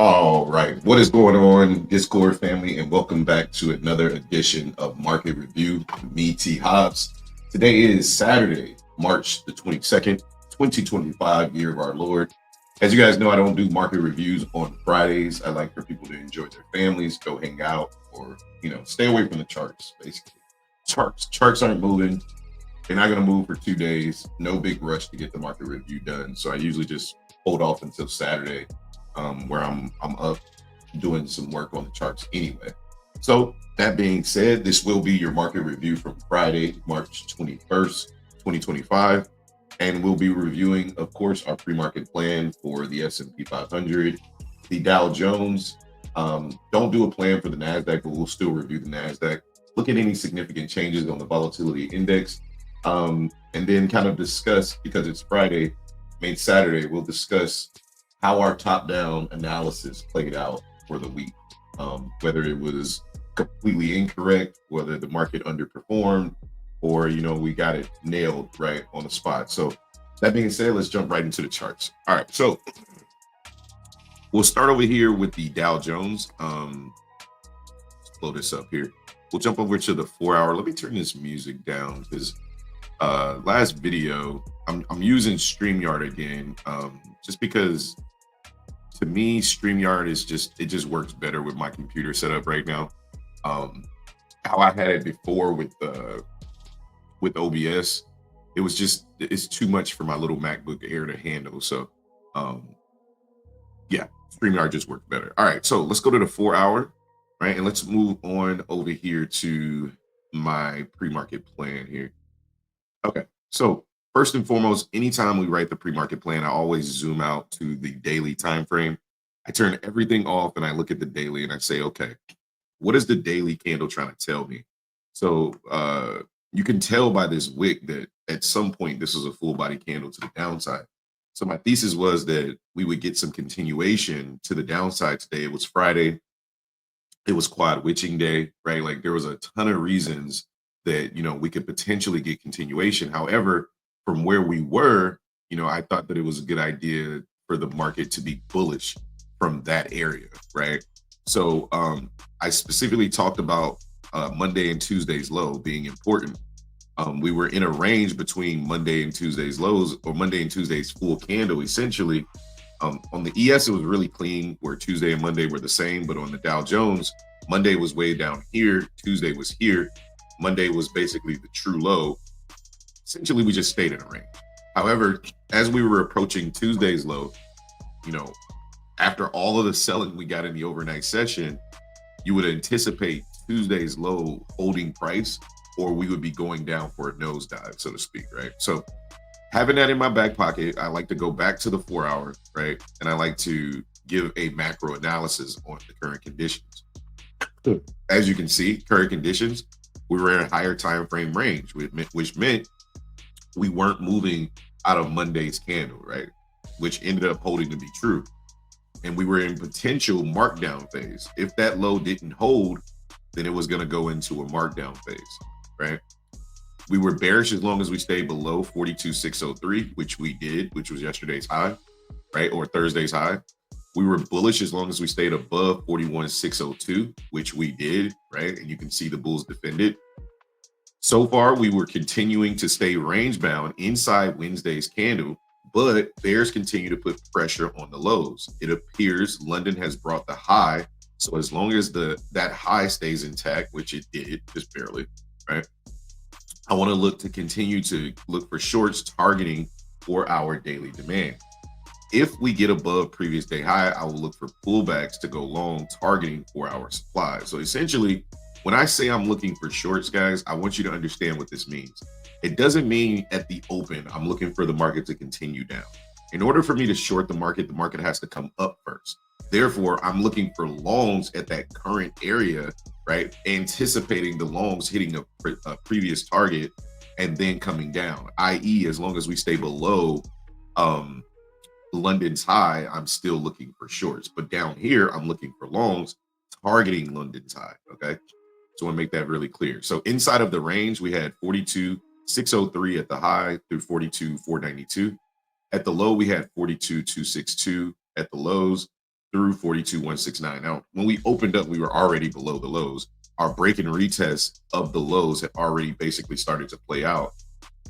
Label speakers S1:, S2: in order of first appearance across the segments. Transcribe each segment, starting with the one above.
S1: All right. What is going on, Discord family? And welcome back to another edition of Market Review. Me, T. Hobbs. Today is Saturday, March the 22nd, 2025, year of our Lord. As you guys know, I don't do market reviews on Fridays. I like for people to enjoy their families, go hang out, or, stay away from the charts, basically. Charts aren't moving. They're not going to move for 2 days. No big rush to get the market review done. So I usually just hold off until Saturday, where I'm up doing some work on the charts anyway. So that being said, this will be your market review from Friday, March 21st, 2025. And we'll be reviewing, of course, our pre-market plan for the S&P 500, the Dow Jones. Don't do a plan for the NASDAQ, but we'll still review the NASDAQ. Look at any significant changes on the volatility index. And then kind of discuss, because it's Friday, Saturday, we'll discuss how our top-down analysis played out for the week, whether it was completely incorrect, whether the market underperformed, or we got it nailed right on the spot. So that being said, let's jump right into the charts. All right, so we'll start over here with the Dow Jones. Let's blow this up here. We'll jump over to the 4-hour. Let me turn this music down because last video I'm using StreamYard again, just because to me StreamYard is just works better with my computer setup right now. How I had it before with OBS, it's too much for my little MacBook Air to handle. So yeah, StreamYard just worked better. All right, so let's go to the 4-hour, right? And let's move on over here to my pre-market plan here. Okay, so first and foremost, anytime we write the pre-market plan, I always zoom out to the daily time frame. I turn everything off and I look at the daily and I say, okay, what is the daily candle trying to tell me? So you can tell by this wick that at some point this was a full body candle to the downside. So my thesis was that we would get some continuation to the downside today. It was Friday. It was quad witching day, right? Like there was a ton of reasons that, we could potentially get continuation. However, from where we were, I thought that it was a good idea for the market to be bullish from that area, right? So I specifically talked about Monday and Tuesday's low being important. We were in a range between Monday and Tuesday's lows, or Monday and Tuesday's full candle, essentially. On the ES, it was really clean, where Tuesday and Monday were the same. But on the Dow Jones, Monday was way down here, Tuesday was here. Monday was basically the true low. Essentially, we just stayed in a range. However, as we were approaching Tuesday's low, after all of the selling we got in the overnight session, you would anticipate Tuesday's low holding price, or we would be going down for a nosedive, so to speak, right? So having that in my back pocket, I like to go back to the 4-hour, right? And I like to give a macro analysis on the current conditions. As you can see, current conditions, we were in a higher time frame range, which meant we weren't moving out of Monday's candle, right? Which ended up holding to be true. And we were in potential markdown phase. If that low didn't hold, then it was going to go into a markdown phase, right? We were bearish as long as we stayed below 42,603, which we did, which was yesterday's high, right? Or Thursday's high. We were bullish as long as we stayed above 41,602, which we did, right? And you can see the bulls defended. So far, we were continuing to stay range bound inside Wednesday's candle, but bears continue to put pressure on the lows. It appears London has brought the high. So as long as that high stays intact, which it did, just barely, right? I want to look to continue to look for shorts targeting 4-hour daily demand. If we get above previous day high, I will look for pullbacks to go long targeting 4-hour supply. So essentially, when I say I'm looking for shorts, guys, I want you to understand what this means. It doesn't mean at the open, I'm looking for the market to continue down. In order for me to short the market has to come up first. Therefore, I'm looking for longs at that current area, right? Anticipating the longs hitting a previous target and then coming down, i.e., as long as we stay below London's high, I'm still looking for shorts. But down here, I'm looking for longs targeting London's high, okay? So I want to make that really clear. So inside of the range, we had 42,603 at the high through 42,492. At the low, we had 42,262 at the lows. through 42,169. Now, when we opened up, we were already below the lows. Our break and retest of the lows had already basically started to play out.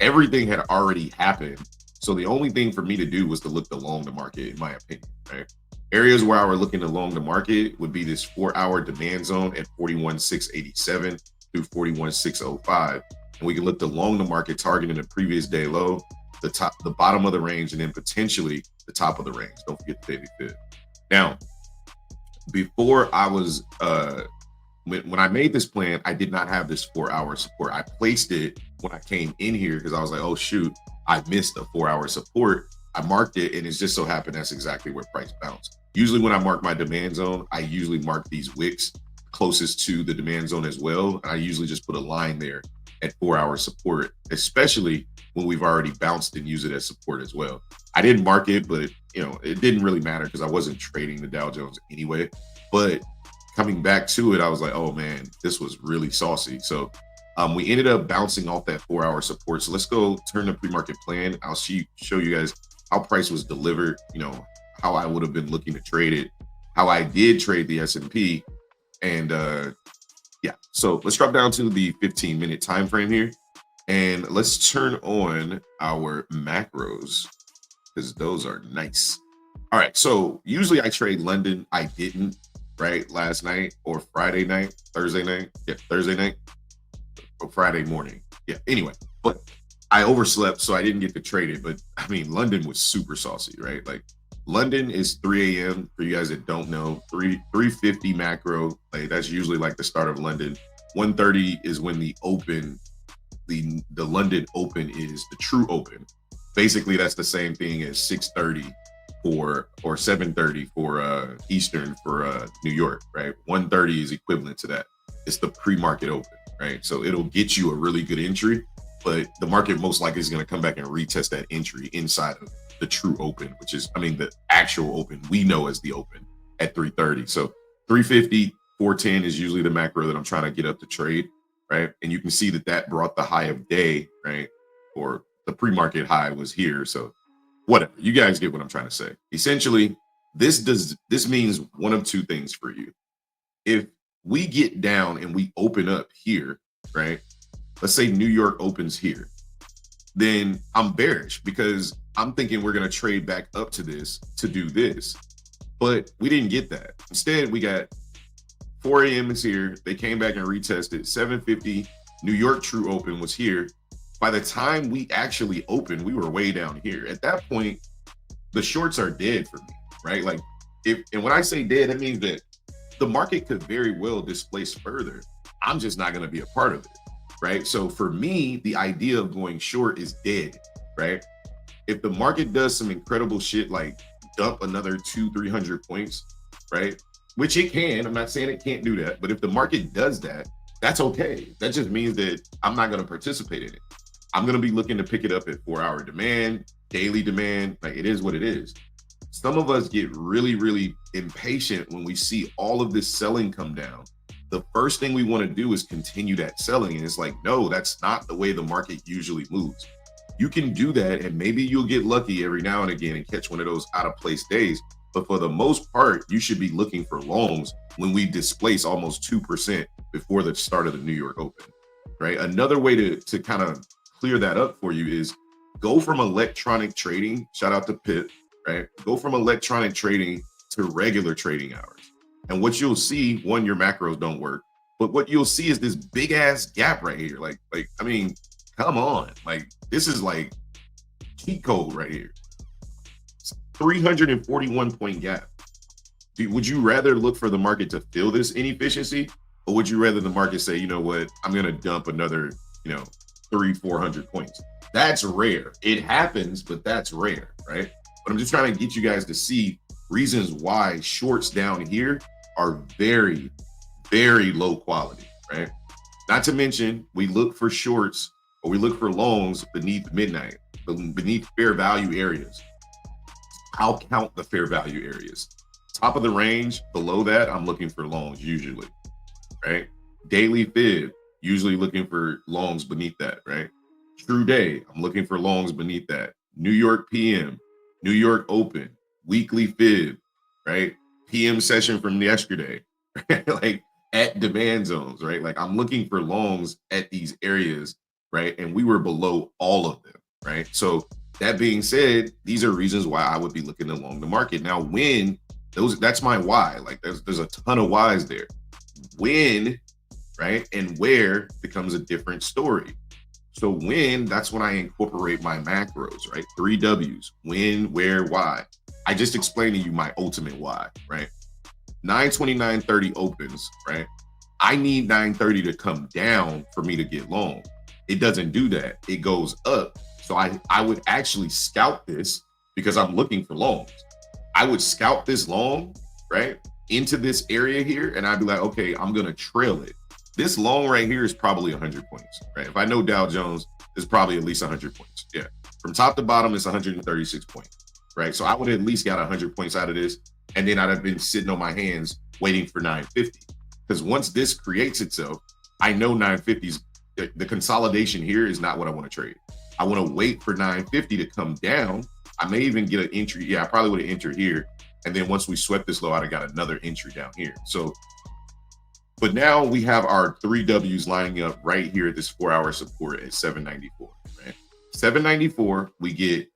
S1: Everything had already happened. So the only thing for me to do was to look to long the market, in my opinion, right? Areas where I were looking to long the market would be this 4-hour demand zone at 41,687 through 41,605. And we can look to long the market targeting the previous day low, the bottom of the range, and then potentially the top of the range. Don't forget the daily fib. Now, before I was when I made this plan, I did not have this 4-hour support. I placed it when I came in here because I was like, oh shoot, I missed a 4-hour support. I marked it, and it's just so happened that's exactly where price bounced. Usually when I mark my demand zone, I usually mark these wicks closest to the demand zone as well. I usually just put a line there at 4-hour support, especially when we've already bounced and use it as support as well. I didn't mark it, but it didn't really matter because I wasn't trading the Dow Jones anyway. But coming back to it, I was like, oh man, this was really saucy. So we ended up bouncing off that 4-hour support. So let's go turn the pre-market plan. I'll show you guys how price was delivered, how I would have been looking to trade it, how I did trade the S&P. And yeah, so let's drop down to the 15-minute time frame here. And let's turn on our macros because those are nice. All right, so usually I trade London. I didn't, right? Last night or Friday night, Thursday night. Yeah, Thursday night or Friday morning. Yeah, anyway, but I overslept, so I didn't get to trade it. But I mean, London was super saucy, right? Like London is 3 a.m. for you guys that don't know. 3:50 macro. Like that's usually like the start of London. 1:30 is when the open, the London open is the true open. Basically, that's the same thing as 6:30 or 7:30 for Eastern for New York, right? 1:30 is equivalent to that. It's the pre-market open, right? So it'll get you a really good entry, but the market most likely is going to come back and retest that entry inside of the true open, which is, the actual open we know as the open at 3:30. So 350, 410 is usually the macro that I'm trying to get up to trade, right? And you can see that brought the high of day, right? Or the pre-market high was here. So whatever, you guys get what I'm trying to say. Essentially, this means one of two things for you. If we get down and we open up here, right? Let's say New York opens here, then I'm bearish because I'm thinking we're going to trade back up to this to do this. But we didn't get that. Instead, we got 4 a.m. is here. They came back and retested. 7:50 New York true open was here. By the time we actually opened, we were way down here. At that point, the shorts are dead for me, right? Like, and when I say dead, that means that the market could very well displace further. I'm just not going to be a part of it, right? So for me, the idea of going short is dead, right? If the market does some incredible shit like dump another 200-300 points, right? Which it can. I'm not saying it can't do that, but if the market does that, that's okay. That just means that I'm not going to participate in it. I'm going to be looking to pick it up at 4-hour demand, daily demand. Like, it is what it is. Some of us get really, really impatient when we see all of this selling come down. The first thing we want to do is continue that selling. And it's like, no, that's not the way the market usually moves. You can do that, and maybe you'll get lucky every now and again and catch one of those out of place days. But for the most part, you should be looking for longs when we displace almost 2% before the start of the New York Open, right? Another way to kind of clear that up for you is go from electronic trading, shout out to Pip, right? Go from electronic trading to regular trading hours. And what you'll see, one, your macros don't work, but what you'll see is this big ass gap right here. Like, come on. Like, this is like cheat code right here. 341 point gap. Would you rather look for the market to fill this inefficiency, or would you rather the market say, you know what, I'm going to dump another, 300-400 points? That's rare. It happens, but that's rare, right? But I'm just trying to get you guys to see reasons why shorts down here are very, very low quality, right? Not to mention, we look for shorts or we look for longs beneath midnight, beneath fair value areas. I'll count the fair value areas. Top of the range, below that, I'm looking for longs usually, right? Daily fib, usually looking for longs beneath that, right? True day, I'm looking for longs beneath that. New York PM, New York open, weekly fib, right? PM session from yesterday, right? Like at demand zones, right? Like I'm looking for longs at these areas, right? And we were below all of them, right? So that being said, these are reasons why I would be looking along the market. Now, when that's my why. Like there's a ton of whys there. When, right, and where becomes a different story. So when, that's when I incorporate my macros, right? 3 W's, when, where, why. I just explained to you my ultimate why, right? 929.30 opens, right? I need 930 to come down for me to get long. It doesn't do that. It goes up. So I would actually scout this because I'm looking for longs. I would scout this long, right, into this area here, and I'd be like, okay, I'm going to trail it. This long right here is probably 100 points, right? If I know Dow Jones, it's probably at least 100 points. Yeah. From top to bottom, it's 136 points, right? So I would at least got 100 points out of this. And then I'd have been sitting on my hands waiting for 950. Because once this creates itself, I know 950's, the consolidation here is not what I want to trade. I want to wait for 950 to come down. I may even get an entry. Yeah, I probably would have entered here. And then once we swept this low, I'd have got another entry down here. So, but now we have our 3 W's lining up right here at this 4-hour support at 794, right? 794, we get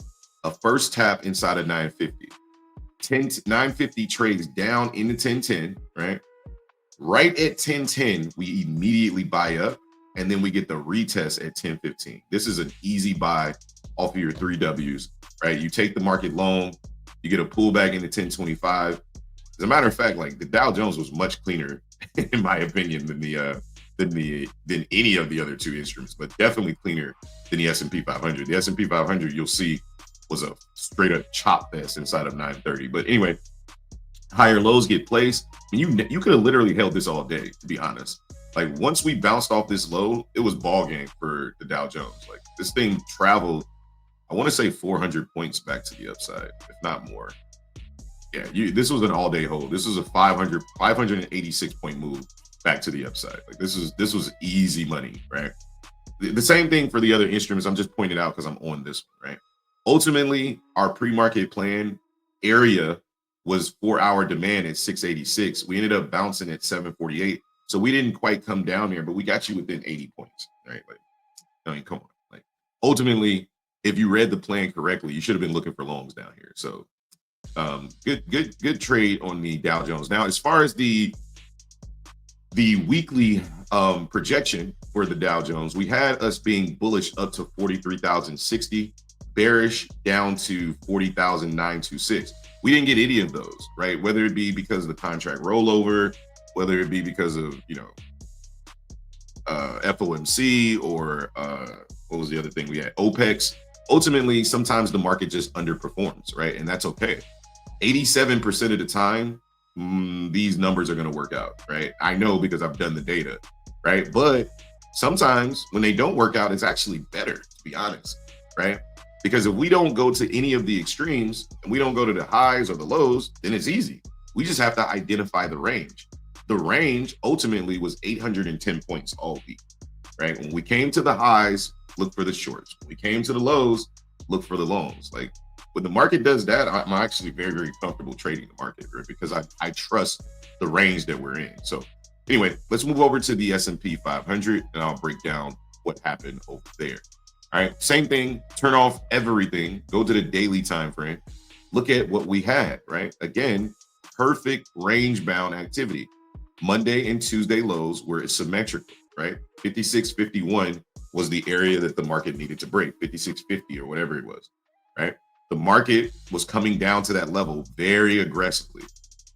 S1: a first tap inside of 950. 950 trades down into 1010, right? Right at 1010, we immediately buy up, and then we get the retest at 1015. This is an easy buy off of your 3 W's, right? You take the market long, you get a pullback into 1025. As a matter of fact, like the Dow Jones was much cleaner, in my opinion, than any of the other two instruments, but definitely cleaner than the S&P 500. The S&P 500, you'll see, was a straight up chop fest inside of 930. But anyway, higher lows get placed. I mean, you could have literally held this all day, to be honest. Like once we bounced off this low, it was ball game for the Dow Jones. Like this thing traveled, I want to say 400 points back to the upside, if not more. Yeah, this was an all-day hold. This was a 586 point move back to the upside. Like this was easy money, right? The same thing for the other instruments. I'm just pointing out because I'm on this one, right? Ultimately, our pre-market plan area was 4-hour demand at 686. We ended up bouncing at 748. So we didn't quite come down there, but we got you within 80 points, right? Like, I mean, come on. Like, ultimately, if you read the plan correctly, you should have been looking for longs down here. So, good trade on the Dow Jones. Now, as far as the weekly projection for the Dow Jones, we had us being bullish up to 43,060, bearish down to 40,926. We didn't get any of those, right? Whether it be because of the contract rollover, whether it be because of, FOMC or what was the other thing we had? OPEX. Ultimately, sometimes the market just underperforms, right? And that's okay. 87% of the time, these numbers are going to work out, right? I know because I've done the data, right? But sometimes when they don't work out, it's actually better, to be honest, right? Because if we don't go to any of the extremes and we don't go to the highs or the lows, then it's easy. We just have to identify the range. The range ultimately was 810 points all week, right? When we came to the highs, look for the shorts. When we came to the lows, look for the longs. Like when the market does that, I'm actually very, very comfortable trading the market, right? Because I trust the range that we're in. So anyway, let's move over to the S&P 500 and I'll break down what happened over there. All right, same thing, turn off everything, go to the daily time frame, look at what we had, right? Again, perfect range bound activity. Monday and Tuesday lows were symmetrical, right? 56.51 was the area that the market needed to break, 56.50 or whatever it was, right? The market was coming down to that level very aggressively.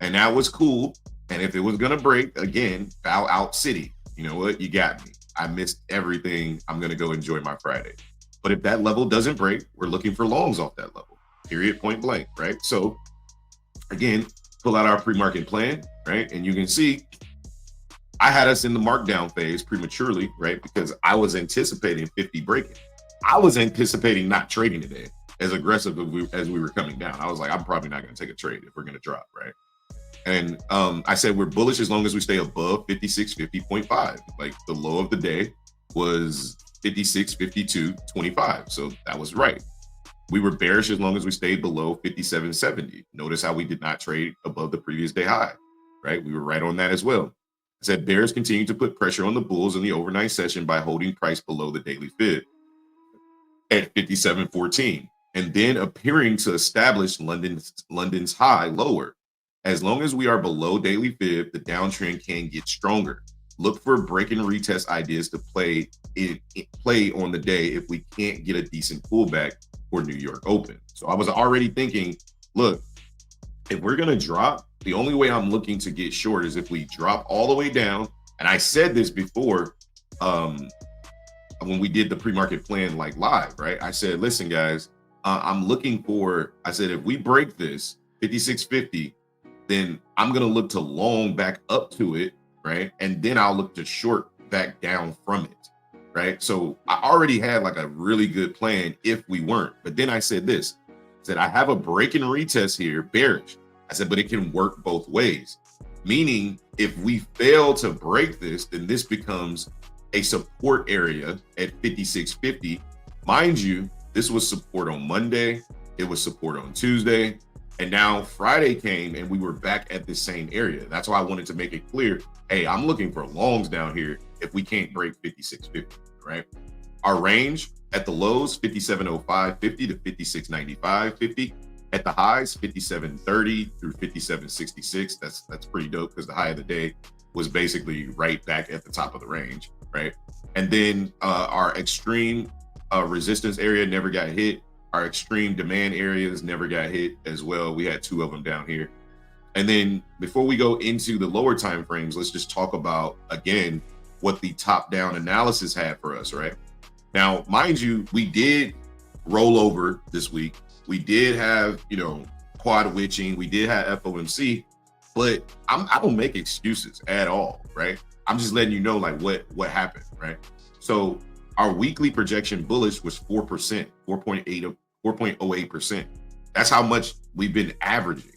S1: And that was cool. And if it was going to break, again, bow out city. You know what? You got me. I missed everything. I'm going to go enjoy my Friday. But if that level doesn't break, we're looking for longs off that level, period, point blank, right? So again, pull out our pre-market plan, right? And you can see I had us in the markdown phase prematurely, right? Because I was anticipating 50 breaking. I was anticipating not trading today as aggressive as we were coming down. I was like, I'm probably not going to take a trade if we're going to drop, right? And I said, we're bullish as long as we stay above 56.50.5. Like the low of the day was 56.52.25. So that was right. We were bearish as long as we stayed below 57.70. Notice how we did not trade above the previous day high, right? We were right on that as well. I said bears continue to put pressure on the bulls in the overnight session by holding price below the daily fib at 57.14 and then appearing to establish London's high lower. As long as we are below daily fib, the downtrend can get stronger. Look for break and retest ideas to play on the day if we can't get a decent pullback for New York Open. So I was already thinking, look, if we're going to drop, the only way I'm looking to get short is if we drop all the way down. And I said this before when we did the pre-market plan like live, right? I said, listen, guys, I'm looking for, I said, if we break this 56.50, then I'm going to look to long back up to it, right? And then I'll look to short back down from it, right? So I already had like a really good plan if we weren't. But then I said this, I said, I have a break and retest here, bearish. I said, but it can work both ways. Meaning if we fail to break this, then this becomes a support area at 56.50. Mind you, this was support on Monday. It was support on Tuesday. And now Friday came and we were back at the same area. That's why I wanted to make it clear, hey, I'm looking for longs down here if we can't break 56.50, right? Our range at the lows, 57.05.50 to 56.95.50. At the highs, 57.30 through 57.66. That's pretty dope because the high of the day was basically right back at the top of the range, right? And then our extreme resistance area never got hit. Our extreme demand areas never got hit as well. We had two of them down here. And then before we go into the lower time frames, let's just talk about, again, what the top-down analysis had for us, right? Now, mind you, we did roll over this week. We did have, quad witching. We did have FOMC, but I don't make excuses at all, right? I'm just letting you know like what happened, right? So our weekly projection bullish was 4%, 4.08%. That's how much we've been averaging.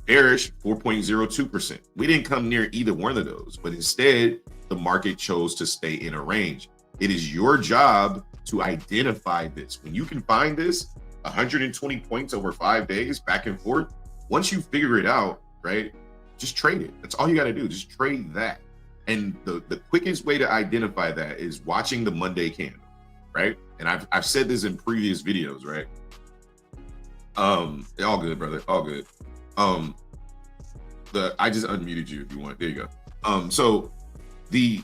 S1: Bearish, 4.02%. We didn't come near either one of those, but instead the market chose to stay in a range. It is your job to identify this. When you can find this, 120 points over 5 days back and forth, once you figure it out, right, just trade it. That's all you got to do. Just trade that. And the quickest way to identify that is watching the Monday candle, right? And I've said this in previous videos, right? All good, brother. All good. I just unmuted you if you want. There you go. So the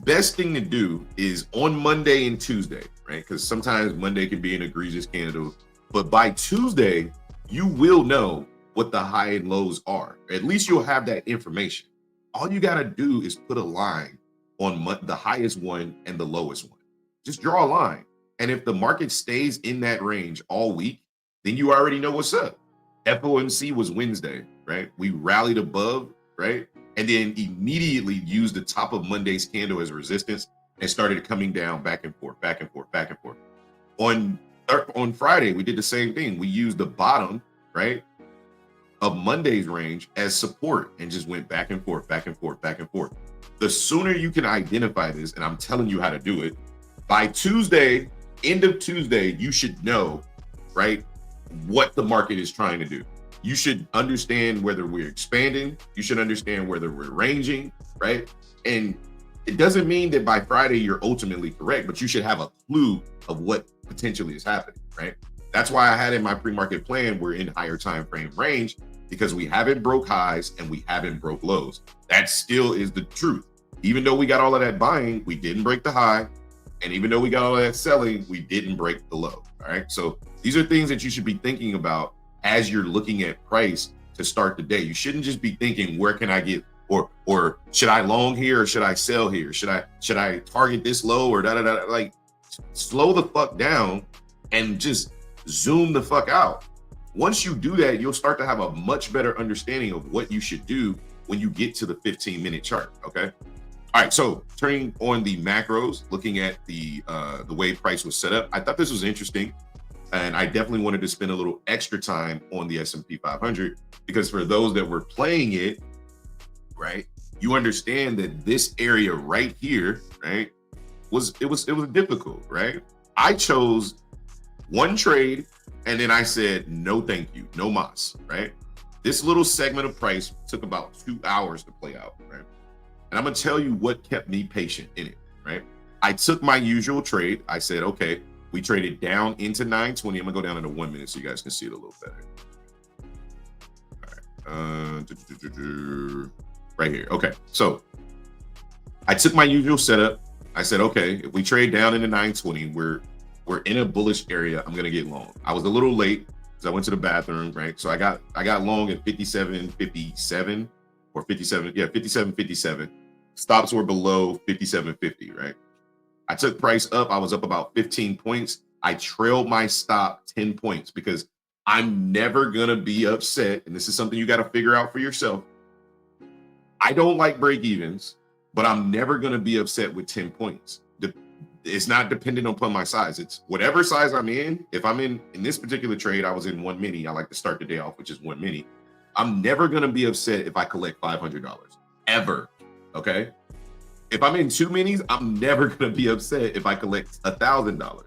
S1: best thing to do is on Monday and Tuesday, right? Because sometimes Monday can be an egregious candle, but by Tuesday, you will know what the high and lows are. At least you'll have that information. All you got to do is put a line on the highest one and the lowest one. Just draw a line. And if the market stays in that range all week, then you already know what's up. FOMC was Wednesday, right? We rallied above, right? And then immediately used the top of Monday's candle as resistance and started coming down back and forth, back and forth, back and forth. On Friday, we did the same thing. We used the bottom, right, of Monday's range as support and just went back and forth, back and forth, back and forth. The sooner you can identify this, and I'm telling you how to do it, by Tuesday, end of Tuesday, you should know, right, what the market is trying to do. You should understand whether we're expanding. You should understand whether we're ranging, right? And it doesn't mean that by Friday you're ultimately correct, but you should have a clue of what potentially is happening, right? That's why I had in my pre-market plan, we're in higher time frame range because we haven't broke highs and we haven't broke lows. That still is the truth. Even though we got all of that buying, we didn't break the high. And even though we got all of that selling, we didn't break the low, all right? So these are things that you should be thinking about as you're looking at price to start the day. You shouldn't just be thinking, where can I get, or should I long here or should I sell here? Should I target this low or da-da-da? Like, slow the fuck down and just zoom the fuck out. Once you do that, you'll start to have a much better understanding of what you should do when you get to the 15-minute chart, okay? All right, so turning on the macros, looking at the way price was set up, I thought this was interesting. And I definitely wanted to spend a little extra time on the S&P 500 because for those that were playing it, right, you understand that this area right here, right, was difficult, right? I chose one trade And then I said, no, thank you, no mas, right? This little segment of price took about 2 hours to play out, right? And I'm gonna tell you what kept me patient in it, right? I took my usual trade. I said, okay, we traded down into 920. I'm gonna go down into 1 minute so you guys can see it a little better. All right, right here. Okay, so I took my usual setup. I said, okay, if we trade down into 920, we're in a bullish area. I'm gonna get long. I was a little late because I went to the bathroom, right? So I got long at 57.57 or 57, yeah, 57.57. Stops were below 57.50, right? I took price up. I was up about 15 points. I trailed my stop 10 points because I'm never gonna be upset. And this is something you got to figure out for yourself. I don't like break evens, but I'm never gonna be upset with 10 points. It's not dependent upon my size. It's whatever size I'm in. If I'm in this particular trade, I was in 1 mini. I like to start the day off, which is 1 mini. I'm never gonna be upset if I collect $500 ever. Okay. If I'm in 2 minis, I'm never gonna be upset if I collect $1,000.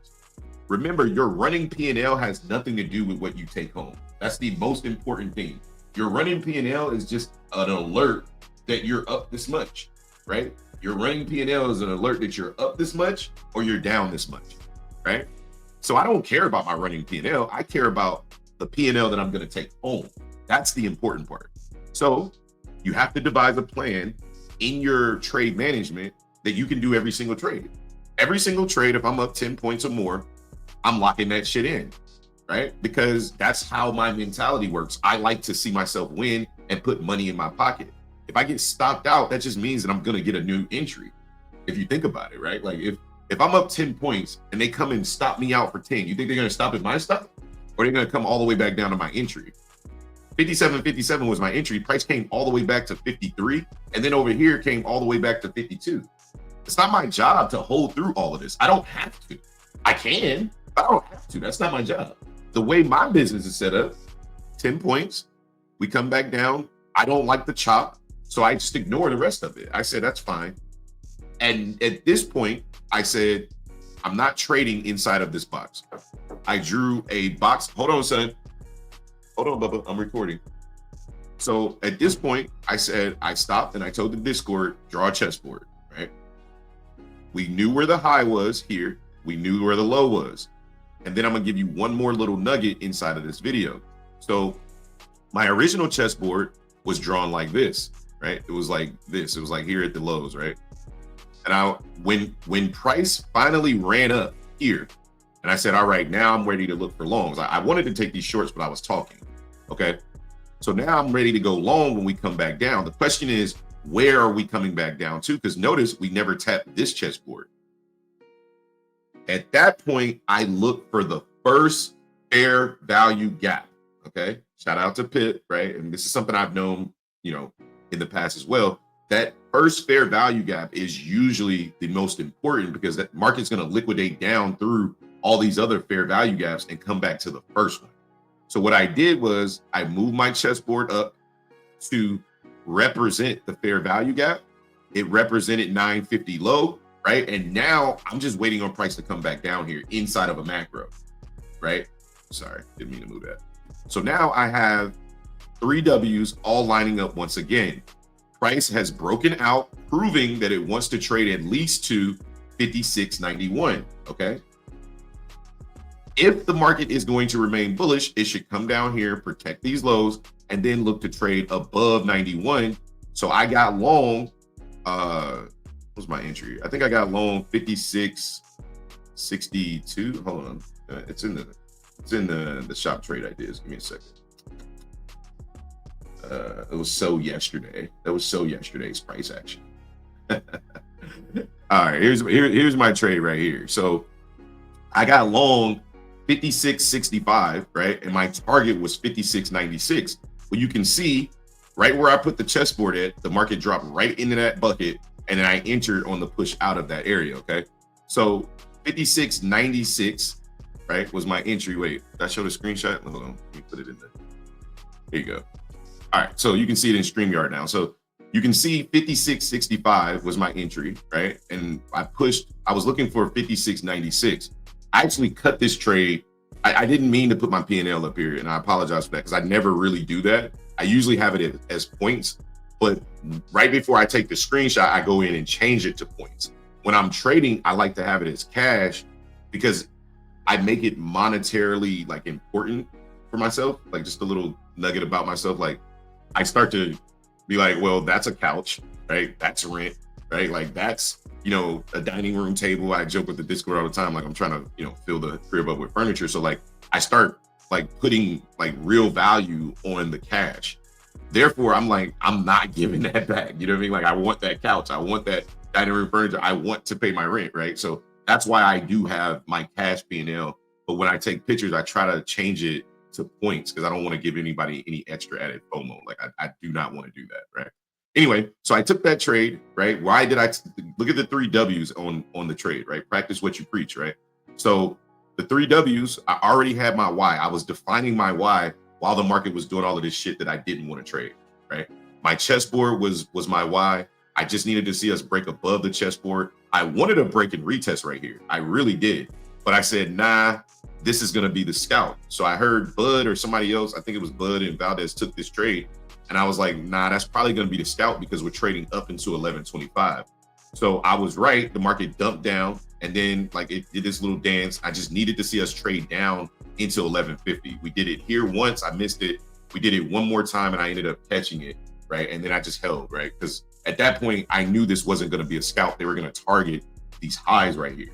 S1: Remember, your running P&L has nothing to do with what you take home. That's the most important thing. Your running P&L is just an alert that you're up this much, right? Your running P&L is an alert that you're up this much or you're down this much, right? So I don't care about my running P&L. I care about the P&L that I'm gonna take home. That's the important part. So you have to devise a plan in your trade management that you can do every single trade. Every single trade, if I'm up 10 points or more, I'm locking that shit in, right? Because that's how my mentality works. I like to see myself win and put money in my pocket. If I get stopped out, that just means that I'm gonna get a new entry. If you think about it, right? Like if I'm up 10 points and they come and stop me out for 10, you think they're gonna stop at my stop? Or they're gonna come all the way back down to my entry? 57.57 was my entry. Price came all the way back to 53. And then over here came all the way back to 52. It's not my job to hold through all of this. I don't have to. I can, but I don't have to. That's not my job. The way my business is set up, 10 points, we come back down. I don't like the chop, so I just ignore the rest of it. I said, that's fine. And at this point, I said, I'm not trading inside of this box. I drew a box. Hold on, son. Hold on, Bubba, I'm recording. So at this point, I said, I stopped and I told the Discord, draw a chessboard, right? We knew where the high was here. We knew where the low was. And then I'm gonna give you one more little nugget inside of this video. So my original chessboard was drawn like this, right? It was like this, it was like here at the lows, right? And when price finally ran up here, and I said, all right, now I'm ready to look for longs. I wanted to take these shorts, but I was talking. Okay, so now I'm ready to go long when we come back down. The question is, where are we coming back down to? Because notice we never tapped this chessboard. At that point, I look for the first fair value gap. Okay, shout out to Pitt, right? And this is something I've known, in the past as well. That first fair value gap is usually the most important because that market's going to liquidate down through all these other fair value gaps and come back to the first one. So what I did was I moved my chessboard up to represent the fair value gap. It represented 950 low, right? And now I'm just waiting on price to come back down here inside of a macro, right? Sorry, didn't mean to move that. So now I have 3 W's all lining up once again. Price has broken out, proving that it wants to trade at least to 56.91, okay? If the market is going to remain bullish, it should come down here, protect these lows, and then look to trade above 91. So I got long, what was my entry? I think I got long 56.62. Hold on, it's in the shop trade ideas. Give me a second. It was so yesterday. That was so yesterday's price action. All right, here's my trade right here. So I got long 56.65, right? And my target was 56.96. Well, you can see right where I put the chessboard at, the market dropped right into that bucket, and then I entered on the push out of that area, okay? So 56.96, right, was my entry. Wait, did I show the screenshot? Hold on, let me put it in there. Here you go. All right, so you can see it in StreamYard now. So you can see 56.65 was my entry, right? And I was looking for 56.96. I actually cut this trade I didn't mean to put my P&L up here, and I apologize for that because I never really do that. I usually have it as points, but right before I take the screenshot, I go in and change it to points. When I'm trading, I like to have it as cash because I make it monetarily like important for myself, like just a little nugget about myself. Like I start to be like, well, that's a couch, right? That's rent, right? Like that's, you know, a dining room table. I joke with the Discord all the time. Like I'm trying to, you know, fill the crib up with furniture. So like I start like putting like real value on the cash. Therefore, I'm like, I'm not giving that back. You know what I mean? Like I want that couch. I want that dining room furniture. I want to pay my rent, right? So that's why I do have my cash P&L. But when I take pictures, I try to change it to points because I don't want to give anybody any extra added FOMO. Like I do not want to do that, right? Anyway, so I took that trade, right? Why did I look at the 3 W's on the trade, right? Practice what you preach, right? So the 3 W's, I already had my why. I was defining my why while the market was doing all of this shit that I didn't want to trade, right? My chessboard was my why. I just needed to see us break above the chessboard. I wanted a break and retest right here. I really did. But I said, nah, this is going to be the scalp. So I heard Bud or somebody else, I think it was Bud and Valdez took this trade. And I was like, nah, that's probably going to be the scalp because we're trading up into 1125. So I was right. The market dumped down and then like it did this little dance. I just needed to see us trade down into 1150. We did it here once. I missed it. We did it one more time and I ended up catching it, right? And then I just held, right? Because at that point, I knew this wasn't going to be a scalp. They were going to target these highs right here.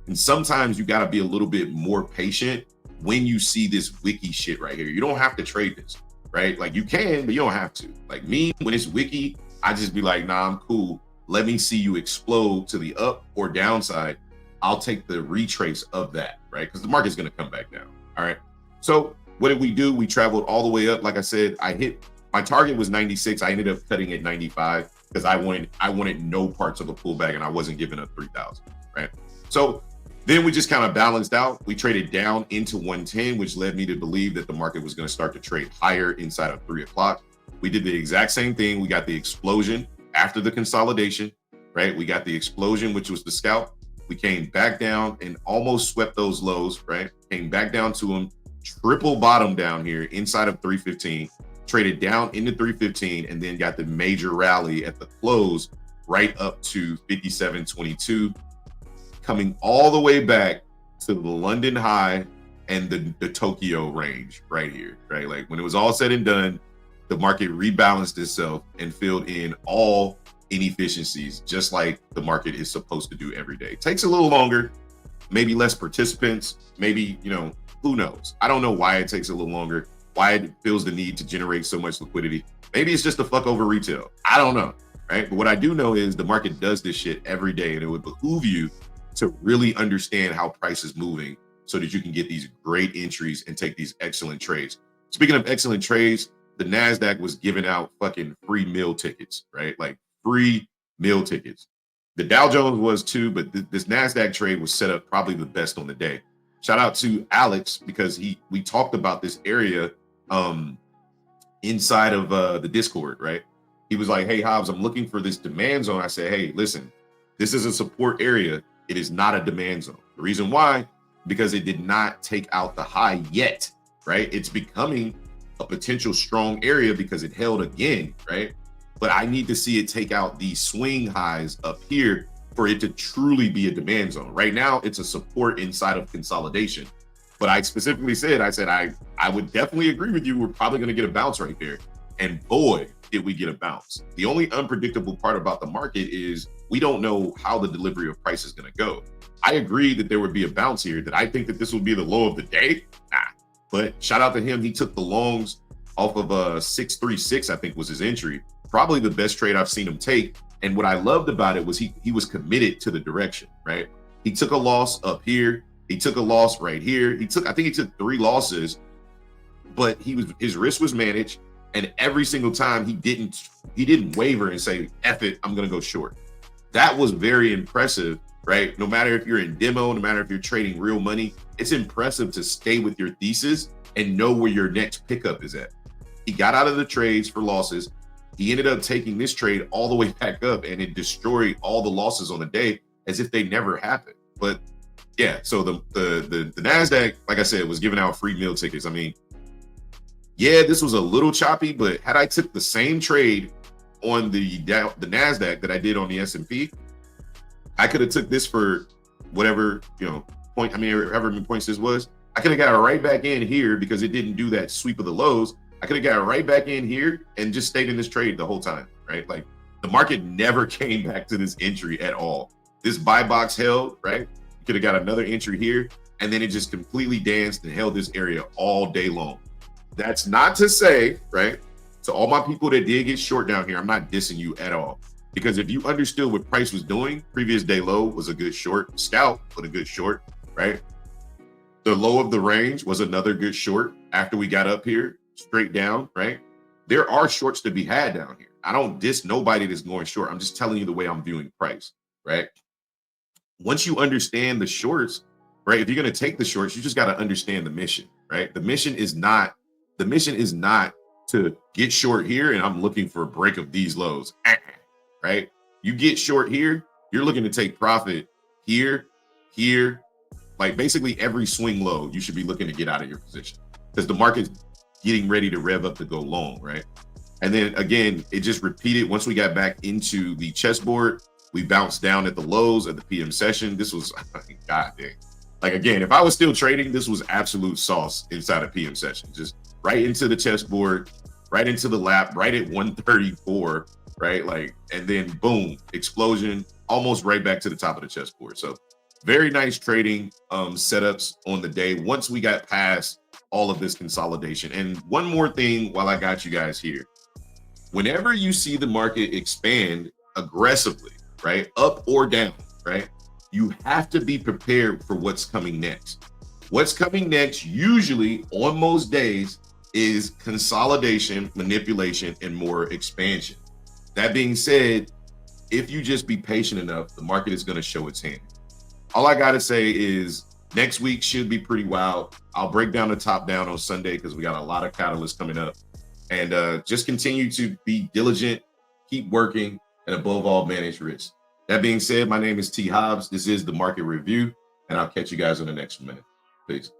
S1: And sometimes you got to be a little bit more patient when you see this wiki shit right here. You don't have to trade this, right? Like you can, but you don't have to. Like me, when it's wiki, I just be like, nah, I'm cool. Let me see you explode to the up or downside. I'll take the retrace of that, right? Because the market's going to come back down. All right. So what did we do? We traveled all the way up. Like I said, I hit my target was 96. I ended up cutting at 95 because I wanted no parts of a pullback and I wasn't giving up 3,000, right? So then we just kind of balanced out. We traded down into 110, which led me to believe that the market was going to start to trade higher inside of 3 o'clock. We did the exact same thing. We got the explosion after the consolidation, right? We got the explosion, which was the scalp. We came back down and almost swept those lows, right? Came back down to them, triple bottom down here inside of 315, traded down into 315, and then got the major rally at the close right up to 57.22, coming all the way back to the London high and the Tokyo range right here, right? Like when it was all said and done, the market rebalanced itself and filled in all inefficiencies, just like the market is supposed to do every day. It takes a little longer, maybe less participants, maybe, you know, who knows? I don't know why it takes a little longer, why it feels the need to generate so much liquidity. Maybe it's just a fuck over retail. I don't know, right? But what I do know is the market does this shit every day, and it would behoove you to really understand how price is moving so that you can get these great entries and take these excellent trades. Speaking of excellent trades, the NASDAQ was giving out fucking free meal tickets, right? Like free meal tickets. The Dow Jones was too, but this NASDAQ trade was set up probably the best on the day. Shout out to Alex because we talked about this area inside of the Discord, right? He was like, hey, Hobbs, I'm looking for this demand zone. I said, hey, listen, this is a support area. It is not a demand zone. The reason why, because it did not take out the high yet, right? It's becoming a potential strong area because it held again, right? But I need to see it take out these swing highs up here for it to truly be a demand zone. Right now, it's a support inside of consolidation. But I specifically said, I would definitely agree with you. We're probably going to get a bounce right there. And boy, did we get a bounce. The only unpredictable part about the market is we don't know how the delivery of price is going to go. I agree that there would be a bounce here, that I think that this will be the low of the day. Nah. But shout out to him. He took the longs off of 636, I think was his entry. Probably the best trade I've seen him take. And what I loved about it was he was committed to the direction, right? He took a loss up here. He took a loss right here. I think he took 3 losses, but his risk was managed. And every single time he didn't waver and say, F it, I'm going to go short. That was very impressive, right? No matter if you're in demo, no matter if you're trading real money, it's impressive to stay with your thesis and know where your next pickup is at. He got out of the trades for losses. He ended up taking this trade all the way back up and it destroyed all the losses on the day as if they never happened. But yeah, so the NASDAQ, like I said, was giving out free meal tickets. I mean, yeah, this was a little choppy, but had I took the same trade on the NASDAQ that I did on the S&P, I could have took this for whatever, point, I mean, however many points this was. I could have got right back in here because it didn't do that sweep of the lows. I could have got right back in here and just stayed in this trade the whole time, right? Like the market never came back to this entry at all. This buy box held, right? You could have got another entry here, and then it just completely danced and held this area all day long. That's not to say, right, to all my people that did get short down here, I'm not dissing you at all. Because if you understood what price was doing, previous day low was a good short, scalp but a good short, right? The low of the range was another good short after we got up here, straight down, right? There are shorts to be had down here. I don't diss nobody that's going short. I'm just telling you the way I'm viewing price, right? Once you understand the shorts, right? If you're going to take the shorts, you just got to understand the mission, right? The mission is not to get short here and I'm looking for a break of these lows, right? You get short here, you're looking to take profit here, like basically every swing low, you should be looking to get out of your position because the market's getting ready to rev up to go long, right? And then again, it just repeated. Once we got back into the chessboard, we bounced down at the lows of the PM session. This was, God dang. Like again, if I was still trading, this was absolute sauce inside of PM session. Just right into the chessboard, right into the lap, right at 134, right? Like, and then boom, explosion, almost right back to the top of the chessboard. So very nice trading setups on the day once we got past all of this consolidation. And one more thing while I got you guys here. Whenever you see the market expand aggressively, right, up or down, right, you have to be prepared for what's coming next. What's coming next usually on most days is consolidation, manipulation, and more expansion. That being said, if you just be patient enough, the market is going to show its hand. All I got to say is next week should be pretty wild. I'll break down the top down on Sunday because we got a lot of catalysts coming up. And just continue to be diligent, keep working, and above all, manage risk. That being said, my name is T. Hobbs. This is the Market Review, and I'll catch you guys on the next minute. Peace.